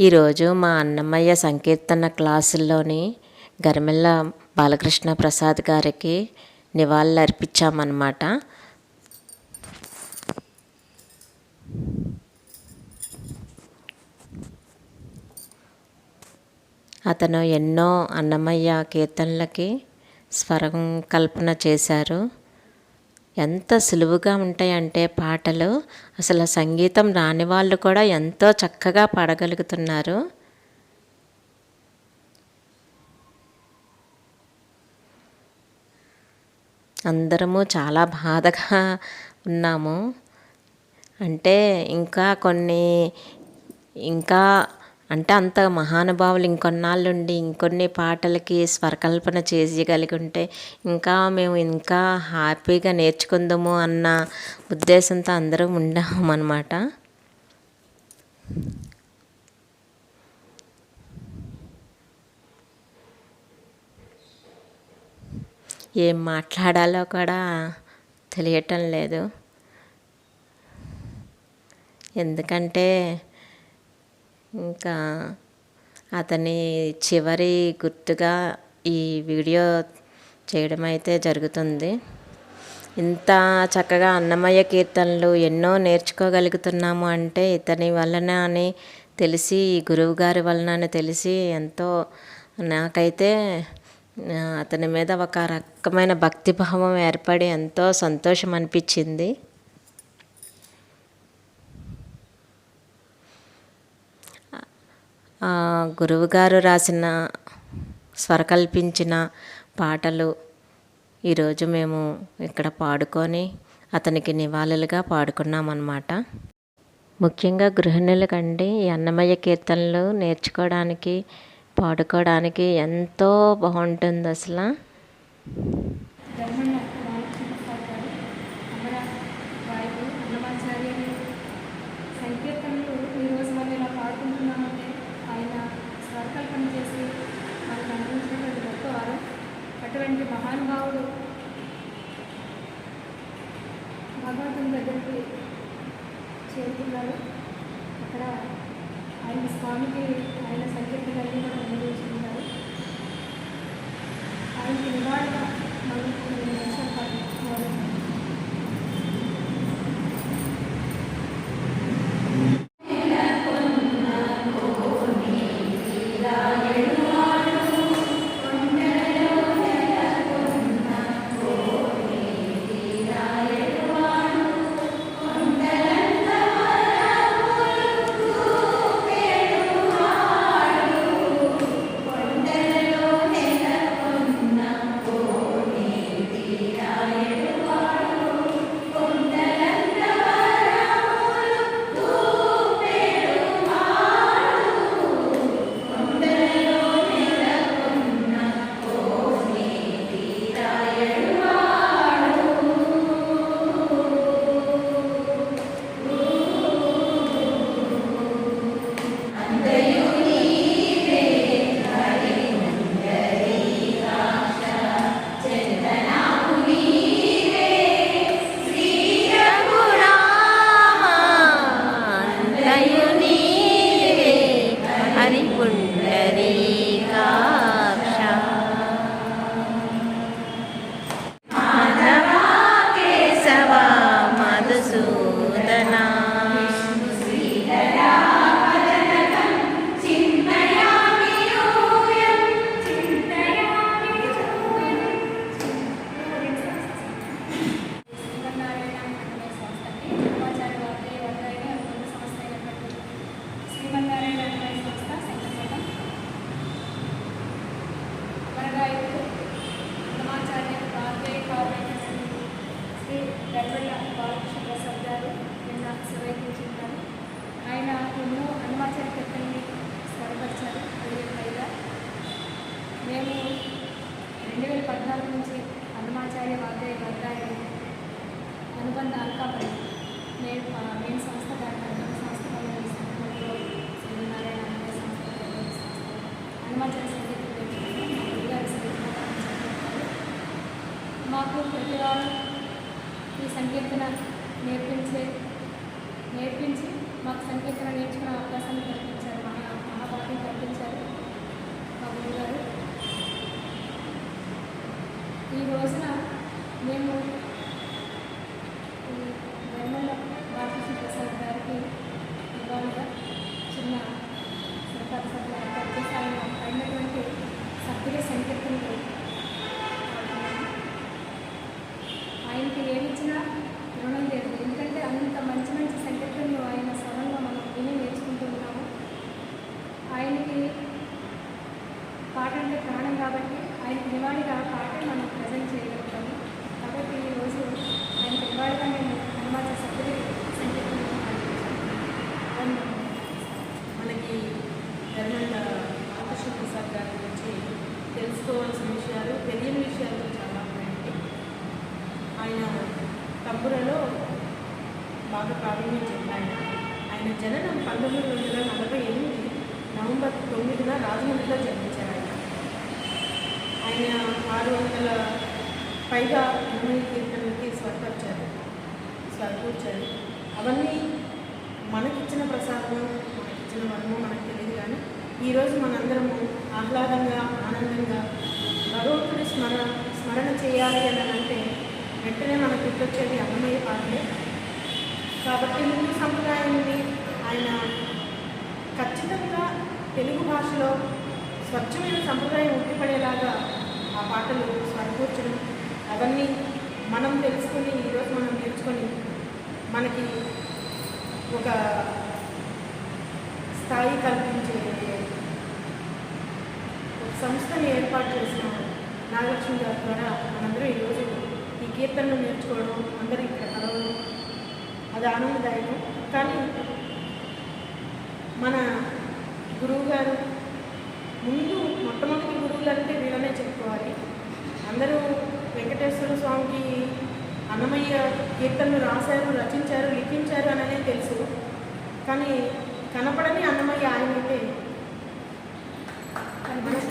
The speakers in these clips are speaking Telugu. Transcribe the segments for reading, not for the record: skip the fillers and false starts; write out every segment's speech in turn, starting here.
ఈరోజు మా అన్నమయ్య సంకీర్తన క్లాసుల్లోని గరిమెళ్ళ బాలకృష్ణ ప్రసాద్ గారికి నివాళులు అర్పించామన్నమాట. అతను ఎన్నో అన్నమయ్య కీర్తనలకి స్వరం కల్పన చేశారు. ఎంత సులువుగా ఉంటాయంటే పాటలు, అసలు సంగీతం రాని వాళ్ళు కూడా ఎంతో చక్కగా పాడగలుగుతున్నారు. అందరము చాలా బాధగా ఉన్నాము. అంటే అంత మహానుభావులు ఇంకొన్నాళ్ళుండి ఇంకొన్ని పాటలకి స్వరకల్పన చేయగలిగి ఉంటే మేము ఇంకా హ్యాపీగా నేర్చుకుందాము అన్న ఉద్దేశంతో అందరం ఉన్నాము అన్నమాట. ఏం మాట్లాడాలో కూడా తెలియటం లేదు. ఎందుకంటే ఇంకా అతని చివరి గుర్తుగా ఈ వీడియో చేయడం అయితే జరుగుతుంది. ఇంత చక్కగా అన్నమయ్య కీర్తనలు ఎన్నో నేర్చుకోగలుగుతున్నాము అంటే ఇతని వలన అని తెలిసి, గురువు గారి వలన అని తెలిసి ఎంతో నాకైతే అతని మీద ఒక రకమైన భక్తిభావం ఏర్పడి ఎంతో సంతోషం అనిపించింది. గురువుగారు రాసిన స్వరకల్పించిన పాటలు ఈరోజు మేము ఇక్కడ పాడుకొని అతనికి నివాళులుగా పాడుకున్నామన్నమాట. ముఖ్యంగా గృహిణులకండి ఈ అన్నమయ్య కీర్తనలు నేర్చుకోవడానికి, పాడుకోవడానికి ఎంతో బాగుంటుంది అసలు. అటువంటి మహానుభావుడు భగవంతుని దగ్గరికి చేరుకున్నారు. అక్కడ ఆయన స్వామికి ఆయన సంకీర్తనలన్నీ కూడా నిర్వహించుకున్నారు. ఆయనకి నివాళిగా మనం బాలకృష్ణ ప్రసాద్ గారు నిన్న శివైకించారు. ఆయన ఎన్నో అన్నమాచార్య కీర్తనని స్వరపరిచారు. 10 పైగా మేము 2014 నుంచి అన్నమాచార్య వాగ్గేయ అనుబంధ అనకాపల్లి నేను సంస్థ సంస్థ శ్రీనారాయణ సంస్థ అన్నమాచార్య సంగీతం మాకు ప్రతివారం ఈ సంకీర్తన నేర్పించి మాకు సంకీర్తన నేర్చుకునే అవకాశాన్ని కల్పించారు. ఈ రోజున మేము ఈ వెన్నెల బాలకృష్ణ ప్రసాద్ గారికి ఇవాళ చిన్న సర్కార సభ్యులు ఏర్పాటు చేసి ఆయన అయినటువంటి సభ్యుల సంకీర్తనలు ఆయనకి ఏమిచ్చినా రుణం లేదు. ఎందుకంటే అంత మంచి మంచి సంకీర్తనలు ఆయన స్వరంలో మనం విని నేర్చుకుంటూ ఉన్నాము. ఆయనకి పాట అంటే ప్రాణం కాబట్టి ఆయనకి నివాళిగా పాటే మనం ప్రజెంట్ చేయగలుగుతాము. కాబట్టి ఈరోజు ఆయనకి నివాళిగా మేము హనుమాచ సభ్యులు సంకీర్తనలు మనకి ధర్మండ బాలకృష్ణ ప్రసాద్ గారి గురించి తెలుసుకోవాల్సిన విషయాలు, తెలియని విషయాలు చాలా ఉన్నాయండి. ఆయన తంబురలో బాగా ప్రావీణ్యం చెందాడు. ఆయన జననం 1948 నవంబర్ 9న రాజమండ్రిలో జన్మించారు. ఆయన 600 పైగా ఎనిమిది కీర్తనలకి స్వరపరిచారు. అవన్నీ మనకిచ్చిన ప్రసాదం, మనకిచ్చిన వరము మనకు తెలియదు. కానీ ఈరోజు మనందరము ఆహ్లాదంగా, ఆనందంగా భగవంతుడి స్మరణ చేయాలి అని అంటే వెంటనే మనకు గుర్తొచ్చేది అన్నమయ్య పాటలే. కాబట్టి హిందూ సంప్రదాయాన్ని ఆయన ఖచ్చితంగా తెలుగు భాషలో స్వచ్ఛమైన సంప్రదాయం ఉట్టిపడేలాగా ఆ పాటలు స్వరపూర్చడం, అవన్నీ మనం తెలుసుకొని ఈరోజు మనం నేర్చుకొని మనకి ఒక స్థాయి కల్పించే ఒక సంస్థని ఏర్పాటు చేసిన నాగలక్ష్మి గారి ద్వారా మనందరూ ఈరోజు ఈ కీర్తనలు నేర్చుకోవడం, అందరూ ఇక్కడ కలవడం, అది ఆనందదాయకం. కానీ మన గురువు గారు ముందు మొట్టమొదటి గురువులు అంటే వీళ్ళనే చెప్పుకోవాలి. అందరూ వెంకటేశ్వర స్వామికి అన్నమయ్య కీర్తనలు రాశారు, రచించారు, లిఖించారు అననే తెలుసు. కానీ కనపడని అన్నమయ్య ఆయనైతే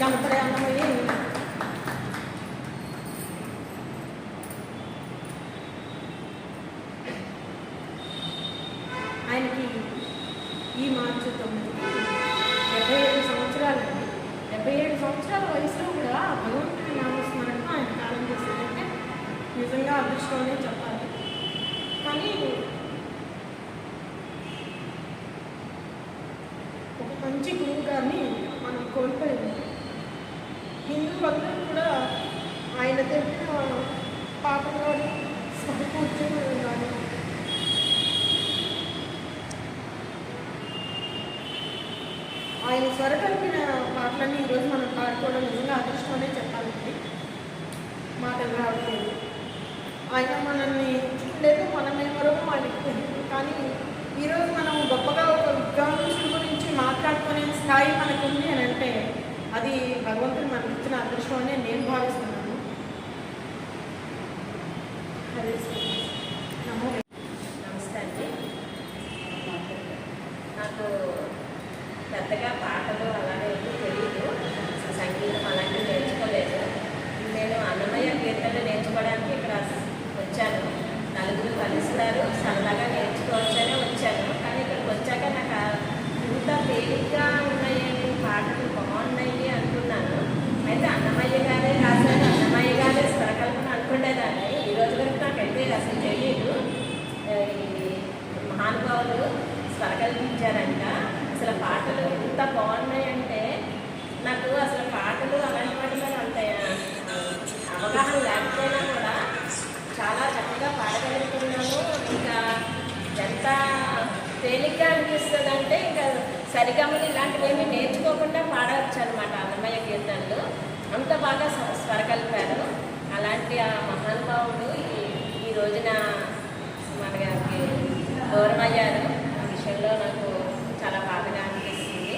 కనపడే అన్నమయ్య ఆయనకి ఈ మార్చి 9 77 సంవత్సరాలండి. 77 సంవత్సరాల వయసులో కూడా భగవంతుడి నామస్మరణకు ఆయన కాలం చేశారంటే నిజంగా అదృష్టం అనే చెప్పాలి. కానీ ఒక మంచి గురువు గారిని మనం కోల్పోయాము. హిందువులందరూ కూడా ఆయన తెలిపిన పాటలు కానీ సమకూర్చడం కానీ ఆయన స్వరకల్పిన పాటలన్నీ ఈరోజు మనం పాడుకోవడం నిజంగా అదృష్టమనే చెప్పాలండి. మాటలు రావట్లేదు. ఆయన మనల్ని లేదు, మనమేమరో ఆయనకి తెలియదు. కానీ ఈరోజు మనం గొప్పగా ఒక విద్వాంసుల గురించి మాట్లాడుకునే స్థాయి మనకుంది అని అంటే అది భగవంతుడు మనకి ఇచ్చిన అదృష్టం అనే నేను భావిస్తున్నాను. నమస్తే అండి. నాకు పెద్దగా పాటలు అలాగే తెలియదు, సంగీతం అలాంటివి నేర్చుకోలేదు. నేను అన్నమయ్య కీర్తనలు నేర్చుకోవడానికి ఇక్కడ వచ్చాను. నలుగురు కలుస్తారు, సరదాగా నేర్చుకోవచ్చనే వచ్చాను. కానీ ఇక్కడికి వచ్చాక నాకు ఇంత తేలిగ్గా ఉన్నాయి, పాటలు బాగున్నాయి అనుకున్నాను. అయితే అన్నమయ్య గారే రాశారు, అన్నమయ్య గారే స్వరకల్పన అనుకునేదాన్ని. ఈరోజు వరకు నాకైతే అసలు తెలియదు. మహానుభావులు స్వరకల్పించారంట. అసలు పాటలు ఎంత బాగున్నాయంటే నాకు అసలు పాటలు అలాంటి వాటి మీద అంత అవగాహన లేకపోయినా కూడా చాలా చక్కగా పాడగలుగుతున్నాము. ఇంకా ఎంత తేలిగ్గా అనిపిస్తుంది అంటే ఇంకా సరిగమలు ఇలాంటివి ఏమీ నేర్చుకోకుండా పాడవచ్చు అనమాట అన్నమయ్య కీర్తనలు. అంత బాగా స్వరకల్పారు. అలాంటి ఆ మహానుభావుడు ఈ రోజున మనకి దూరమయ్యారు. ఆ విషయంలో నాకు చాలా బాధగా అనిపిస్తుంది.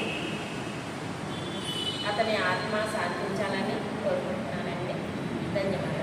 అతని ఆత్మ సాధించాలని కోరుకుంటున్నానండి. ధన్యవాదాలు.